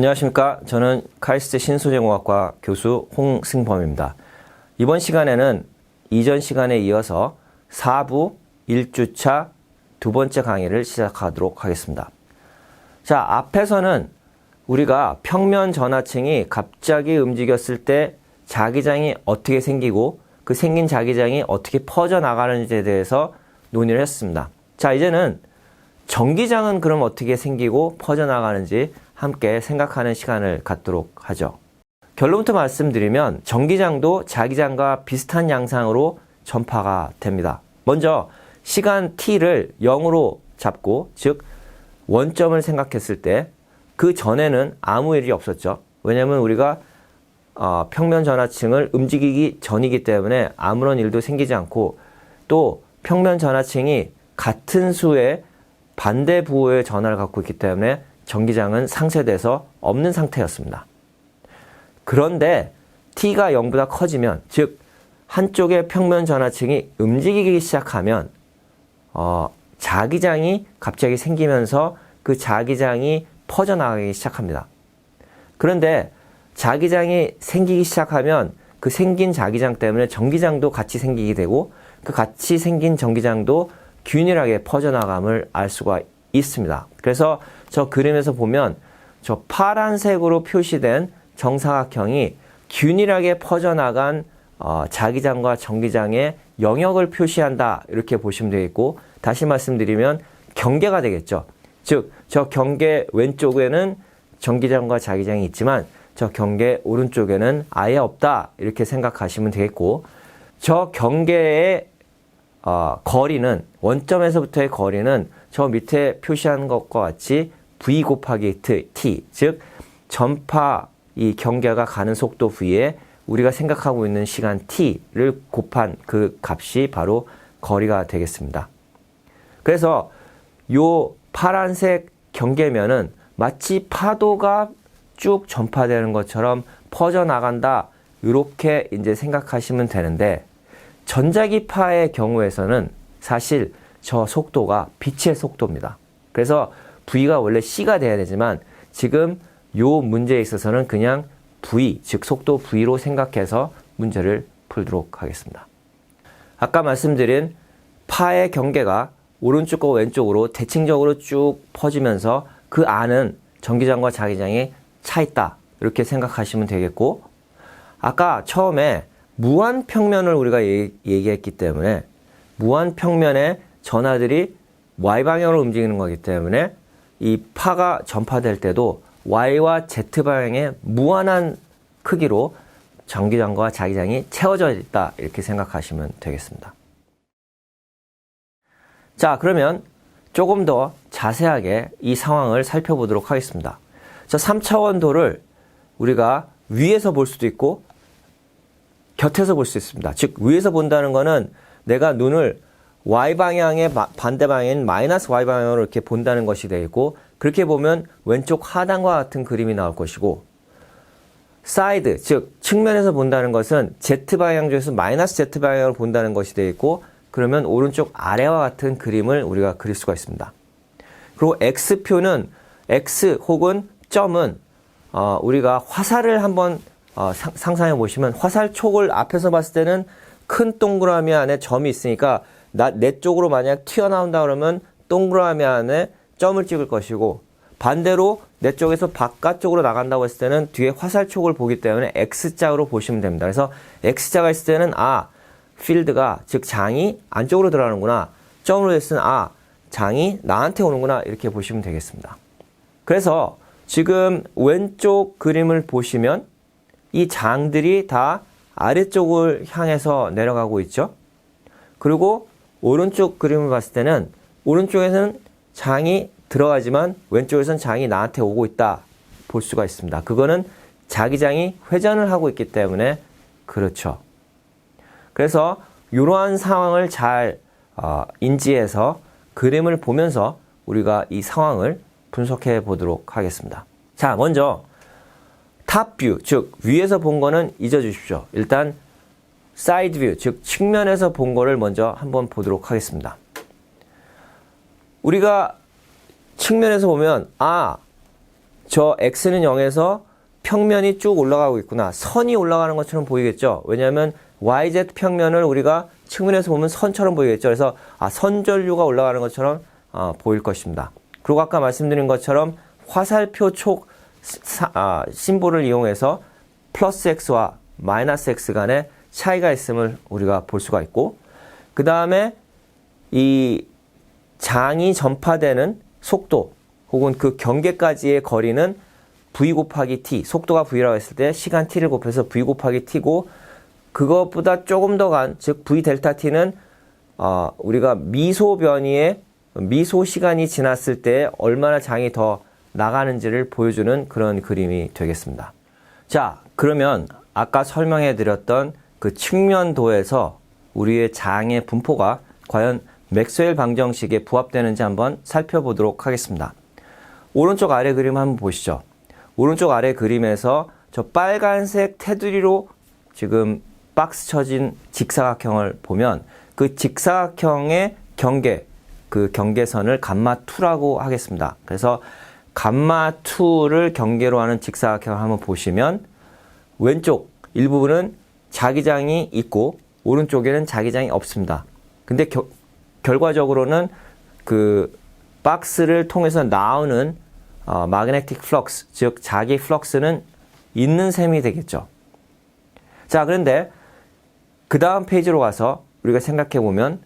안녕하십니까. 저는 카이스트 신소재공학과 교수 홍승범입니다. 이번 시간에는 이전 시간에 이어서 4부 1주차 두 번째 강의를 시작하도록 하겠습니다. 자, 앞에서는 우리가 평면 전하층이 갑자기 움직였을 때 자기장이 어떻게 생기고 그 생긴 자기장이 어떻게 퍼져나가는지에 대해서 논의를 했습니다. 자, 이제는 전기장은 그럼 어떻게 생기고 퍼져나가는지 함께 생각하는 시간을 갖도록 하죠. 결론부터 말씀드리면 전기장도 자기장과 비슷한 양상으로 전파가 됩니다. 먼저 시간 t를 0으로 잡고, 즉 원점을 생각했을 때 그 전에는 아무 일이 없었죠. 왜냐하면 우리가 평면 전하층을 움직이기 전이기 때문에 아무런 일도 생기지 않고, 또 평면 전하층이 같은 수의 반대 부호의 전하를 갖고 있기 때문에 전기장은 상쇄돼서 없는 상태였습니다. 그런데 t가 0보다 커지면, 즉 한쪽의 평면 전하층이 움직이기 시작하면 자기장이 갑자기 생기면서 그 자기장이 퍼져나가기 시작합니다. 그런데 자기장이 생기기 시작하면 그 생긴 자기장 때문에 전기장도 같이 생기게 되고, 그 같이 생긴 전기장도 균일하게 퍼져나감을 알 수가 있습니다. 그래서 저 그림에서 보면 저 파란색으로 표시된 정사각형이 균일하게 퍼져나간 자기장과 전기장의 영역을 표시한다, 이렇게 보시면 되겠고, 다시 말씀드리면 경계가 되겠죠. 즉 저 경계 왼쪽에는 전기장과 자기장이 있지만 저 경계 오른쪽에는 아예 없다, 이렇게 생각하시면 되겠고, 저 경계의 거리는, 원점에서부터의 거리는 저 밑에 표시한 것과 같이 v 곱하기 t, 즉 전파 이 경계가 가는 속도 v에 우리가 생각하고 있는 시간 t를 곱한 그 값이 바로 거리가 되겠습니다. 그래서 요 파란색 경계면은 마치 파도가 쭉 전파되는 것처럼 퍼져나간다, 이렇게 이제 생각하시면 되는데, 전자기파의 경우에서는 사실 저 속도가 빛의 속도입니다. 그래서 V가 원래 C가 돼야 되지만 지금 요 문제에 있어서는 그냥 V, 즉 속도 V로 생각해서 문제를 풀도록 하겠습니다. 아까 말씀드린 파의 경계가 오른쪽과 왼쪽으로 대칭적으로 쭉 퍼지면서 그 안은 전기장과 자기장이 차 있다, 이렇게 생각하시면 되겠고, 아까 처음에 무한평면을 우리가 얘기했기 때문에 무한평면의 전하들이 Y방향으로 움직이는 거기 때문에 이 파가 전파될 때도 Y와 Z방향의 무한한 크기로 전기장과 자기장이 채워져 있다, 이렇게 생각하시면 되겠습니다. 자, 그러면 조금 더 자세하게 이 상황을 살펴보도록 하겠습니다. 저 3차원 도를 우리가 위에서 볼 수도 있고 곁에서 볼 수 있습니다. 즉 위에서 본다는 거는 내가 눈을 Y방향의 반대 방향인 마이너스 Y방향으로 이렇게 본다는 것이 되겠고, 그렇게 보면 왼쪽 하단과 같은 그림이 나올 것이고, 사이드, 즉 측면에서 본다는 것은 Z방향 중에서 마이너스 Z방향으로 본다는 것이 되겠고, 그러면 오른쪽 아래와 같은 그림을 우리가 그릴 수가 있습니다. 그리고 X표는, X 혹은 점은 우리가 화살을 한번 상상해 보시면, 화살촉을 앞에서 봤을 때는 큰 동그라미 안에 점이 있으니까 내 쪽으로 만약 튀어나온다 그러면 동그라미 안에 점을 찍을 것이고, 반대로 내 쪽에서 바깥쪽으로 나간다고 했을 때는 뒤에 화살촉을 보기 때문에 X자로 보시면 됩니다. 그래서 X자가 있을 때는 필드가, 즉 장이 안쪽으로 들어가는구나, 점으로 했을 때는 장이 나한테 오는구나, 이렇게 보시면 되겠습니다. 그래서 지금 왼쪽 그림을 보시면 이 장들이 다 아래쪽을 향해서 내려가고 있죠. 그리고 오른쪽 그림을 봤을 때는 오른쪽에서는 장이 들어가지만 왼쪽에서는 장이 나한테 오고 있다, 볼 수가 있습니다. 그거는 자기장이 회전을 하고 있기 때문에 그렇죠. 그래서 이러한 상황을 잘 인지해서 그림을 보면서 우리가 이 상황을 분석해 보도록 하겠습니다. 자, 먼저 탑뷰, 즉 위에서 본 거는 잊어주십시오. 일단 사이드 뷰, 즉 측면에서 본 거를 먼저 한번 보도록 하겠습니다. 우리가 측면에서 보면 저 x는 0에서 평면이 쭉 올라가고 있구나. 선이 올라가는 것처럼 보이겠죠. 왜냐하면 yz 평면을 우리가 측면에서 보면 선처럼 보이겠죠. 그래서 선전류가 올라가는 것처럼 보일 것입니다. 그리고 아까 말씀드린 것처럼 화살표 촉 심볼을 이용해서 플러스 x와 마이너스 x 간의 차이가 있음을 우리가 볼 수가 있고, 그 다음에 이 장이 전파되는 속도 혹은 그 경계까지의 거리는 v 곱하기 t, 속도가 v라고 했을 때 시간 t를 곱해서 v 곱하기 t고, 그것보다 조금 더 간, 즉 v 델타 t는 우리가 미소 변이의 미소 시간이 지났을 때 얼마나 장이 더 나가는지를 보여주는 그런 그림이 되겠습니다. 자, 그러면 아까 설명해 드렸던 그 측면도에서 우리의 장의 분포가 과연 맥스웰 방정식에 부합되는지 한번 살펴보도록 하겠습니다. 오른쪽 아래 그림 한번 보시죠. 오른쪽 아래 그림에서 저 빨간색 테두리로 지금 박스 쳐진 직사각형을 보면 그 직사각형의 경계, 그 경계선을 감마2라고 하겠습니다. 그래서 감마2를 경계로 하는 직사각형을 한번 보시면 왼쪽 일부분은 자기장이 있고 오른쪽에는 자기장이 없습니다. 근데 결과적으로는 그 박스를 통해서 나오는 magnetic flux, 즉 자기 플럭스는 있는 셈이 되겠죠. 자, 그런데 그 다음 페이지로 가서 우리가 생각해 보면,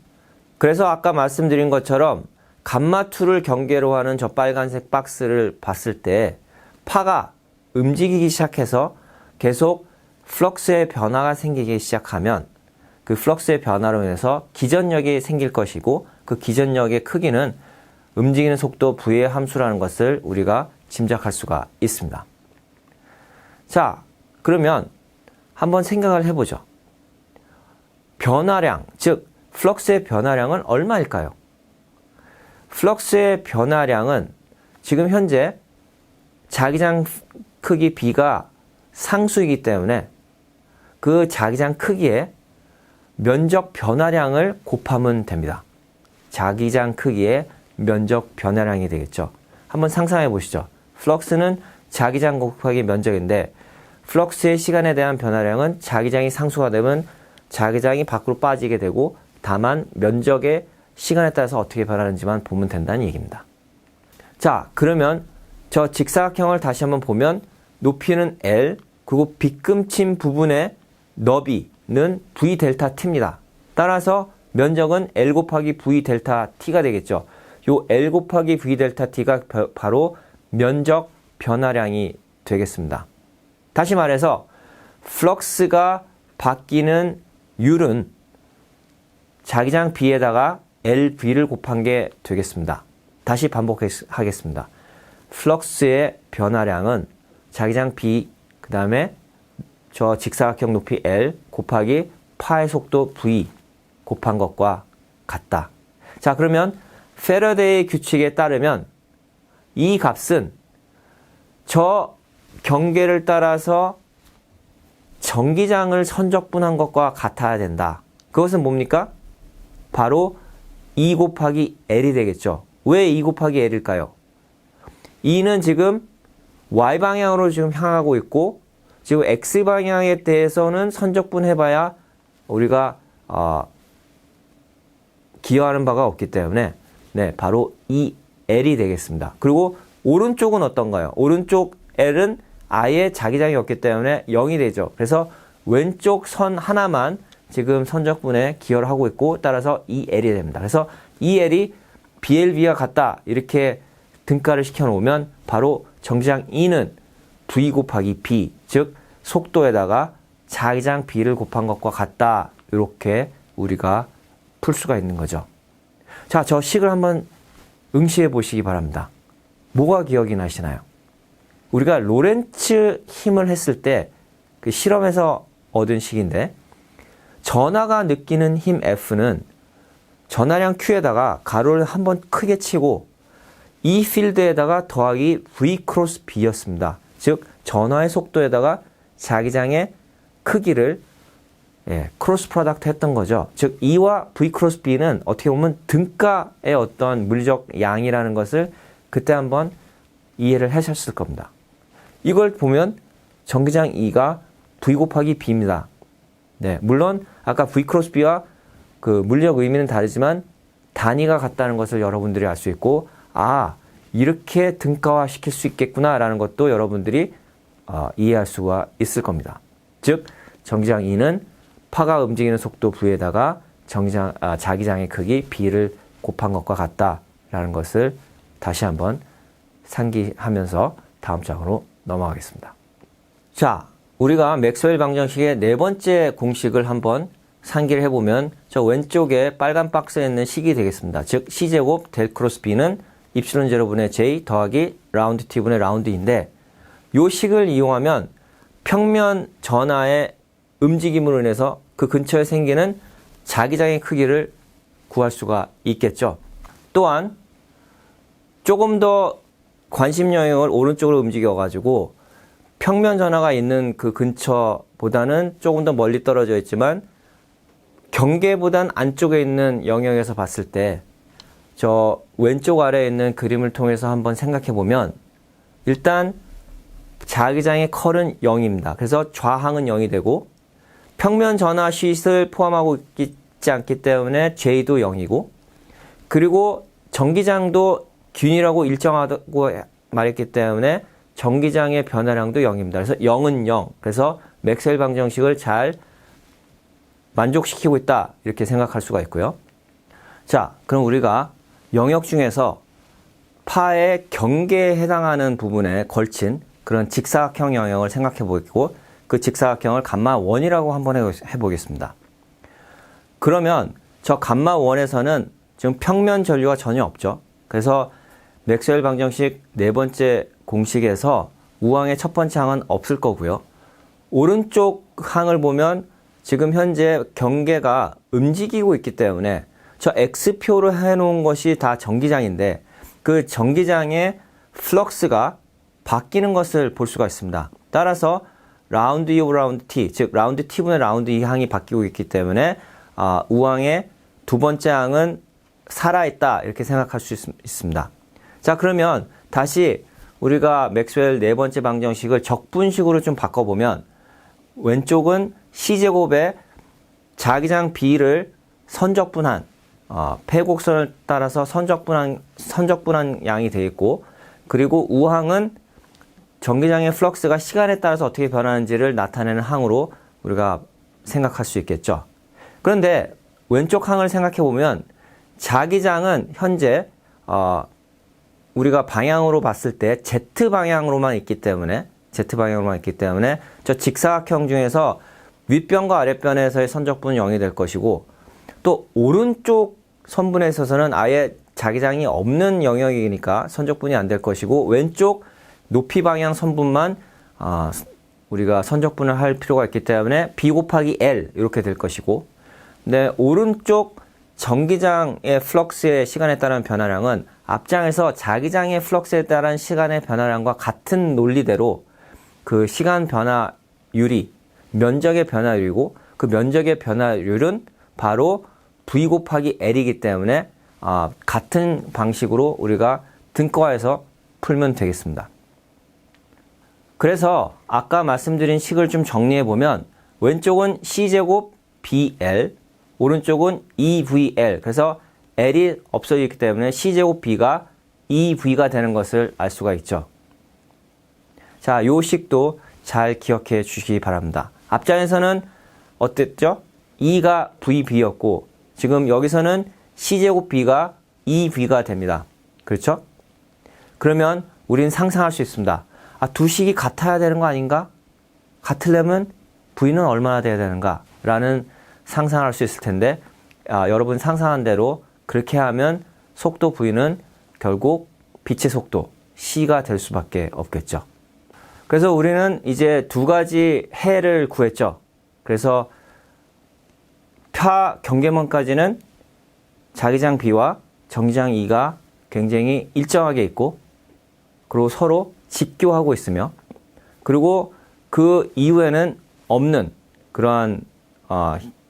그래서 아까 말씀드린 것처럼 감마2를 경계로 하는 저 빨간색 박스를 봤을 때 파가 움직이기 시작해서 계속 플럭스의 변화가 생기기 시작하면 그 플럭스의 변화로 인해서 기전력이 생길 것이고, 그 기전력의 크기는 움직이는 속도 v의 함수라는 것을 우리가 짐작할 수가 있습니다. 자, 그러면 한번 생각을 해보죠. 변화량, 즉 플럭스의 변화량은 얼마일까요? 플럭스의 변화량은 지금 현재 자기장 크기 b가 상수이기 때문에 그 자기장 크기에 면적 변화량을 곱하면 됩니다. 자기장 크기의 면적 변화량이 되겠죠. 한번 상상해 보시죠. 플럭스는 자기장 곱하기 면적인데 플럭스의 시간에 대한 변화량은 자기장이 상수가 되면 자기장이 밖으로 빠지게 되고, 다만 면적의 시간에 따라서 어떻게 변하는지만 보면 된다는 얘기입니다. 자, 그러면 저 직사각형을 다시 한번 보면 높이는 L, 그리고 빗금친 부분의 너비는 V 델타 T입니다. 따라서 면적은 L 곱하기 V 델타 T가 되겠죠. 요 L 곱하기 V 델타 T가 바로 면적 변화량이 되겠습니다. 다시 말해서 플럭스가 바뀌는 율은 자기장 B에다가 LV를 곱한 게 되겠습니다. 다시 반복하겠습니다. 플럭스의 변화량은 자기장 B, 그 다음에 저 직사각형 높이 L 곱하기 파의 속도 V 곱한 것과 같다. 자, 그러면 패러데이의 규칙에 따르면 이 값은 저 경계를 따라서 전기장을 선적분한 것과 같아야 된다. 그것은 뭡니까? 바로 E 곱하기 L이 되겠죠. 왜 E 곱하기 L일까요? E는 지금 Y방향으로 지금 향하고 있고, 지금 X방향에 대해서는 선적분해봐야 우리가 기여하는 바가 없기 때문에 바로 EL이 되겠습니다. 그리고 오른쪽은 어떤가요? 오른쪽 L은 아예 자기장이 없기 때문에 0이 되죠. 그래서 왼쪽 선 하나만 지금 선적분에 기여를 하고 있고, 따라서 EL이 됩니다. 그래서 EL이 BLB와 같다, 이렇게 등가를 시켜놓으면 바로 정지장 E는 V 곱하기 B, 즉 속도에다가 자기장 B를 곱한 것과 같다, 이렇게 우리가 풀 수가 있는 거죠. 자, 저 식을 한번 응시해 보시기 바랍니다. 뭐가 기억이 나시나요? 우리가 로렌츠 힘을 했을 때 그 실험에서 얻은 식인데, 전하가 느끼는 힘 F는 전하량 Q에다가 가로를 한번 크게 치고 이 필드에다가 더하기 V 크로스 B였습니다. 즉 전하의 속도에다가 자기장의 크기를 크로스 프로덕트 했던 거죠. 즉 E와 V 크로스 B는 어떻게 보면 등가의 어떤 물리적 양이라는 것을 그때 한번 이해를 하셨을 겁니다. 이걸 보면 전기장 E가 V 곱하기 B입니다. 네, 물론 아까 V 크로스 B와 그 물리적 의미는 다르지만 단위가 같다는 것을 여러분들이 알 수 있고, 이렇게 등가화 시킬 수 있겠구나라는 것도 여러분들이 이해할 수가 있을 겁니다. 즉, 전기장 E는 파가 움직이는 속도 V에다가 자기장의 크기 B를 곱한 것과 같다라는 것을 다시 한번 상기하면서 다음 장으로 넘어가겠습니다. 자, 우리가 맥스웰 방정식의 네 번째 공식을 한번 상기를 해보면 저 왼쪽에 빨간 박스에 있는 식이 되겠습니다. 즉 C제곱 델 크로스 B는 입실론 제로분의 J 더하기 라운드 T분의 라운드 E인데, 이 식을 이용하면 평면 전하의 움직임으로 인해서 그 근처에 생기는 자기장의 크기를 구할 수가 있겠죠. 또한 조금 더 관심 영역을 오른쪽으로 움직여가지고 평면 전하가 있는 그 근처보다는 조금 더 멀리 떨어져 있지만 경계보단 안쪽에 있는 영역에서 봤을 때 저 왼쪽 아래에 있는 그림을 통해서 한번 생각해 보면 일단 자기장의 컬은 0입니다. 그래서 좌항은 0이 되고 평면 전하 쉿을 포함하고 있지 않기 때문에 J도 0이고, 그리고 전기장도 균일하고 일정하다고 말했기 때문에 전기장의 변화량도 0입니다. 그래서 0은 0. 그래서 맥스웰 방정식을 잘 만족시키고 있다, 이렇게 생각할 수가 있고요. 자, 그럼 우리가 영역 중에서 파의 경계에 해당하는 부분에 걸친 그런 직사각형 영역을 생각해 보겠고, 그 직사각형을 감마 1이라고 한번 해보겠습니다. 그러면 저 감마 1에서는 지금 평면 전류가 전혀 없죠. 그래서 맥스웰 방정식 네 번째 공식에서 우항의 첫 번째 항은 없을 거고요. 오른쪽 항을 보면 지금 현재 경계가 움직이고 있기 때문에 저 X표로 해놓은 것이 다 전기장인데 그 전기장의 플럭스가 바뀌는 것을 볼 수가 있습니다. 따라서 라운드 E 오브 라운드 T, 즉 라운드 T분의 라운드 E 항이 바뀌고 있기 때문에 우항의 두 번째 항은 살아있다, 이렇게 생각할 수 있습니다. 자, 그러면 다시 우리가 맥스웰 네 번째 방정식을 적분식으로 좀 바꿔보면 왼쪽은 C제곱에 자기장 B를 선적분한 폐곡선을 따라서 선적분한 양이 되어 있고, 그리고 우항은 전기장의 플럭스가 시간에 따라서 어떻게 변하는지를 나타내는 항으로 우리가 생각할 수 있겠죠. 그런데 왼쪽 항을 생각해 보면 자기장은 현재 우리가 방향으로 봤을 때 Z방향으로만 있기 때문에 저 직사각형 중에서 윗변과 아랫변에서의 선적분은 0이 될 것이고, 또 오른쪽 선분에 있어서는 아예 자기장이 없는 영역이니까 선적분이 안 될 것이고, 왼쪽 높이 방향 선분만 우리가 선적분을 할 필요가 있기 때문에 B 곱하기 L 이렇게 될 것이고, 근데 오른쪽 전기장의 플럭스의 시간에 따른 변화량은 앞장에서 자기장의 플럭스에 따른 시간의 변화량과 같은 논리대로 그 시간 변화율이 면적의 변화율이고, 그 면적의 변화율은 바로 V 곱하기 L이기 때문에 같은 방식으로 우리가 등가해서 풀면 되겠습니다. 그래서 아까 말씀드린 식을 좀 정리해 보면 왼쪽은 C제곱 BL, 오른쪽은 EVL. 그래서 L이 없어지기 때문에 C제곱 B가 EV가 되는 것을 알 수가 있죠. 자, 요 식도 잘 기억해 주시기 바랍니다. 앞장에서는 어땠죠? E가 VB였고, 지금 여기서는 C제곱 B가 EV가 됩니다. 그렇죠? 그러면 우린 상상할 수 있습니다. 두 식이 같아야 되는 거 아닌가? 같으려면 V는 얼마나 돼야 되는가? 라는 상상할 수 있을 텐데, 여러분 상상한 대로 그렇게 하면 속도 V는 결국 빛의 속도 C가 될 수밖에 없겠죠. 그래서 우리는 이제 두 가지 해를 구했죠. 그래서 파 경계면까지는 자기장 B와 전기장 E가 굉장히 일정하게 있고, 그리고 서로 직교하고 있으며, 그리고 그 이후에는 없는 그러한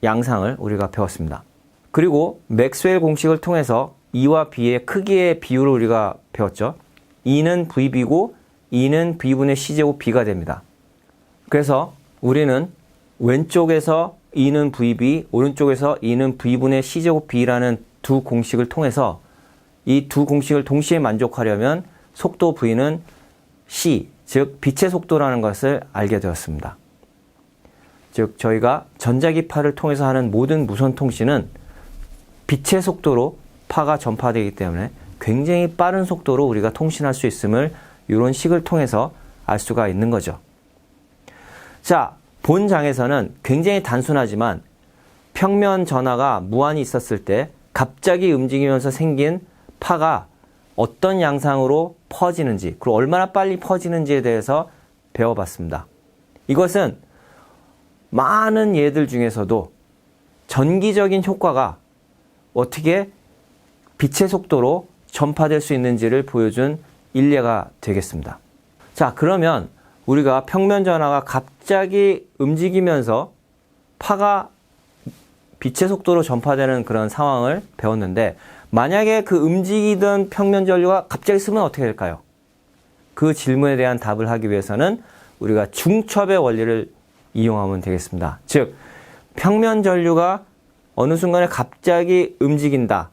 양상을 우리가 배웠습니다. 그리고 맥스웰 공식을 통해서 E와 B의 크기의 비율을 우리가 배웠죠. E는 VB고 E는 B분의 C제곱 B가 됩니다. 그래서 우리는 왼쪽에서 E는 VB, 오른쪽에서 E는 V분의 C제곱 B라는 두 공식을 통해서 이 두 공식을 동시에 만족하려면 속도 V는 C, 즉 빛의 속도라는 것을 알게 되었습니다. 즉 저희가 전자기파를 통해서 하는 모든 무선 통신은 빛의 속도로 파가 전파되기 때문에 굉장히 빠른 속도로 우리가 통신할 수 있음을 이런 식을 통해서 알 수가 있는 거죠. 자, 본 장에서는 굉장히 단순하지만 평면 전하가 무한히 있었을 때 갑자기 움직이면서 생긴 파가 어떤 양상으로 퍼지는지, 그리고 얼마나 빨리 퍼지는지에 대해서 배워봤습니다. 이것은 많은 예들 중에서도 전기적인 효과가 어떻게 빛의 속도로 전파될 수 있는지를 보여준 일례가 되겠습니다. 자, 그러면 우리가 평면 전하가 갑자기 움직이면서 파가 빛의 속도로 전파되는 그런 상황을 배웠는데, 만약에 그 움직이던 평면 전류가 갑자기 쓰면 어떻게 될까요? 그 질문에 대한 답을 하기 위해서는 우리가 중첩의 원리를 이용하면 되겠습니다. 즉, 평면 전류가 어느 순간에 갑자기 움직인다.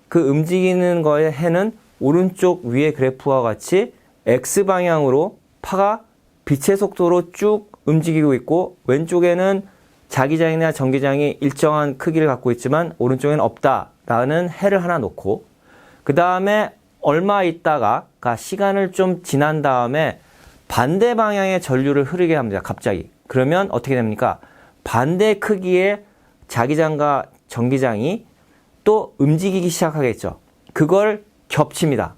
그 움직이는 거의 해는 오른쪽 위의 그래프와 같이 X방향으로 파가 빛의 속도로 쭉 움직이고 있고, 왼쪽에는 자기장이나 전기장이 일정한 크기를 갖고 있지만 오른쪽에는 없다라는 해를 하나 놓고, 그 다음에 얼마 있다가 시간을 좀 지난 다음에 반대 방향의 전류를 흐르게 합니다. 갑자기. 그러면 어떻게 됩니까? 반대 크기의 자기장과 전기장이 또 움직이기 시작하겠죠. 그걸 겹칩니다.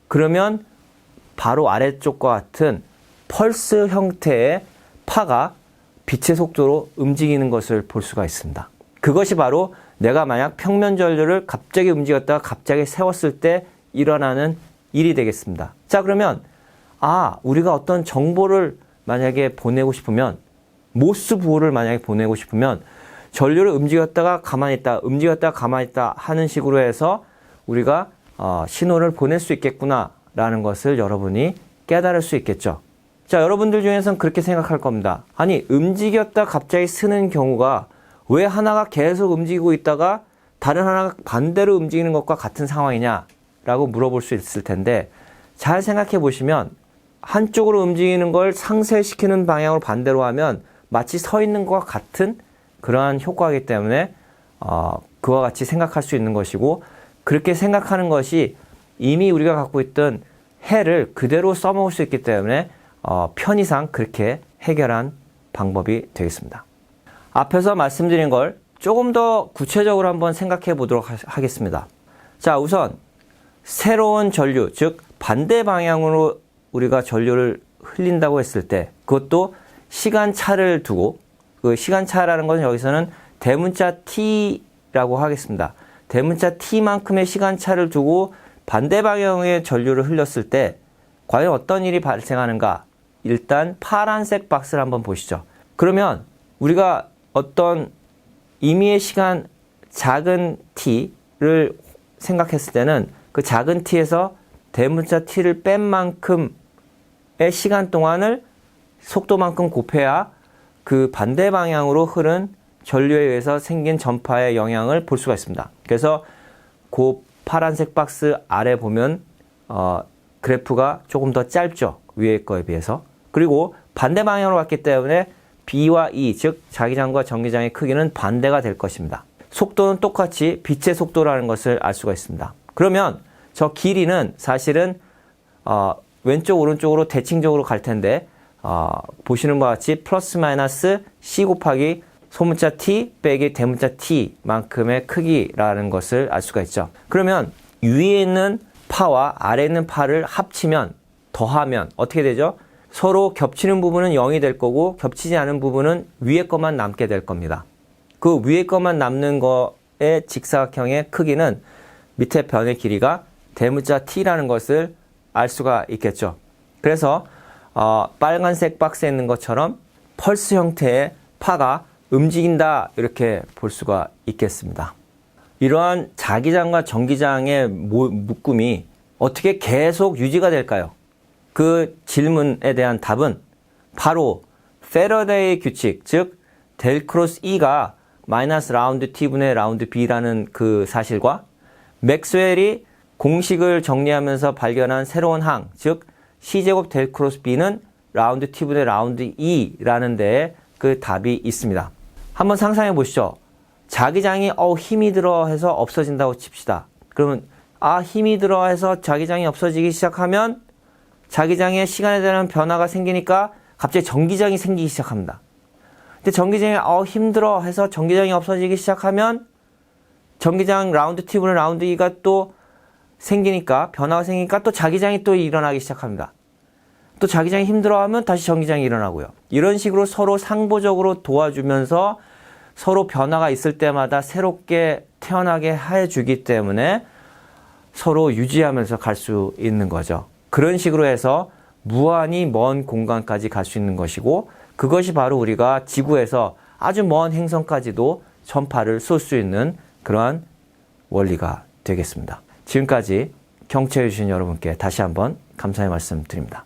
그러면 바로 아래쪽과 같은 펄스 형태의 파가 빛의 속도로 움직이는 것을 볼 수가 있습니다. 그것이 바로 내가 만약 평면 전류를 갑자기 움직였다가 갑자기 세웠을 때 일어나는 일이 되겠습니다. 자, 그러면 우리가 어떤 정보를 만약에 보내고 싶으면, 모스 부호를 만약에 보내고 싶으면 전류를 움직였다가 가만히 있다, 움직였다가 가만히 있다 하는 식으로 해서 우리가 신호를 보낼 수 있겠구나 라는 것을 여러분이 깨달을 수 있겠죠. 자, 여러분들 중에서는 그렇게 생각할 겁니다. 아니, 움직였다 갑자기 쓰는 경우가 왜 하나가 계속 움직이고 있다가 다른 하나가 반대로 움직이는 것과 같은 상황이냐라고 물어볼 수 있을 텐데, 잘 생각해 보시면 한쪽으로 움직이는 걸 상쇄시키는 방향으로 반대로 하면 마치 서 있는 것과 같은 그러한 효과이기 때문에 그와 같이 생각할 수 있는 것이고, 그렇게 생각하는 것이 이미 우리가 갖고 있던 해를 그대로 써먹을 수 있기 때문에 편의상 그렇게 해결한 방법이 되겠습니다. 앞에서 말씀드린 걸 조금 더 구체적으로 한번 생각해 보도록 하겠습니다. 자, 우선 새로운 전류, 즉 반대 방향으로 우리가 전류를 흘린다고 했을 때, 그것도 시간차를 두고, 그 시간차라는 것은 여기서는 대문자 t라고 하겠습니다. 대문자 t만큼의 시간차를 두고 반대 방향의 전류를 흘렸을 때 과연 어떤 일이 발생하는가? 일단 파란색 박스를 한번 보시죠. 그러면 우리가 어떤 임의의 시간 작은 t를 생각했을 때는 그 작은 t에서 대문자 t를 뺀 만큼의 시간 동안을 속도만큼 곱해야 그 반대 방향으로 흐른 전류에 의해서 생긴 전파의 영향을 볼 수가 있습니다. 그래서 그 파란색 박스 아래 보면 그래프가 조금 더 짧죠. 위에 거에 비해서. 그리고 반대 방향으로 갔기 때문에 B와 E, 즉 자기장과 전기장의 크기는 반대가 될 것입니다. 속도는 똑같이 빛의 속도라는 것을 알 수가 있습니다. 그러면 저 길이는 사실은 왼쪽 오른쪽으로 대칭적으로 갈 텐데 보시는 바와 같이 플러스 마이너스 C 곱하기 소문자 t 빼기 대문자 t만큼의 크기라는 것을 알 수가 있죠. 그러면 위에 있는 파와 아래에 있는 파를 합치면, 더하면 어떻게 되죠? 서로 겹치는 부분은 0이 될 거고 겹치지 않은 부분은 위에 것만 남게 될 겁니다. 그 위에 것만 남는 거의 직사각형의 크기는 밑에 변의 길이가 대문자 t라는 것을 알 수가 있겠죠. 그래서 빨간색 박스에 있는 것처럼 펄스 형태의 파가 움직인다, 이렇게 볼 수가 있겠습니다. 이러한 자기장과 전기장의 묶음이 어떻게 계속 유지가 될까요? 그 질문에 대한 답은 바로 패러데이의 규칙, 즉 델 크로스 E가 마이너스 라운드 T분의 라운드 B라는 그 사실과 맥스웰이 공식을 정리하면서 발견한 새로운 항, 즉 C제곱 델 크로스 B는 라운드 T분의 라운드 E라는 데에 그 답이 있습니다. 한번 상상해 보시죠. 자기장이 힘이 들어 해서 없어진다고 칩시다. 그러면 힘이 들어 해서 자기장이 없어지기 시작하면 자기장의 시간에 대한 변화가 생기니까 갑자기 전기장이 생기기 시작합니다. 근데 전기장이 힘들어 해서 전기장이 없어지기 시작하면 전기장 라운드 T분의 라운드 E가 또 생기니까 변화가 생기니까 또 자기장이 또 일어나기 시작합니다. 또 자기장이 힘들어하면 다시 전기장이 일어나고요. 이런 식으로 서로 상보적으로 도와주면서 서로 변화가 있을 때마다 새롭게 태어나게 해주기 때문에 서로 유지하면서 갈 수 있는 거죠. 그런 식으로 해서 무한히 먼 공간까지 갈 수 있는 것이고 그것이 바로 우리가 지구에서 아주 먼 행성까지도 전파를 쏠 수 있는 그러한 원리가 되겠습니다. 지금까지 경청해 주신 여러분께 다시 한번 감사의 말씀 드립니다.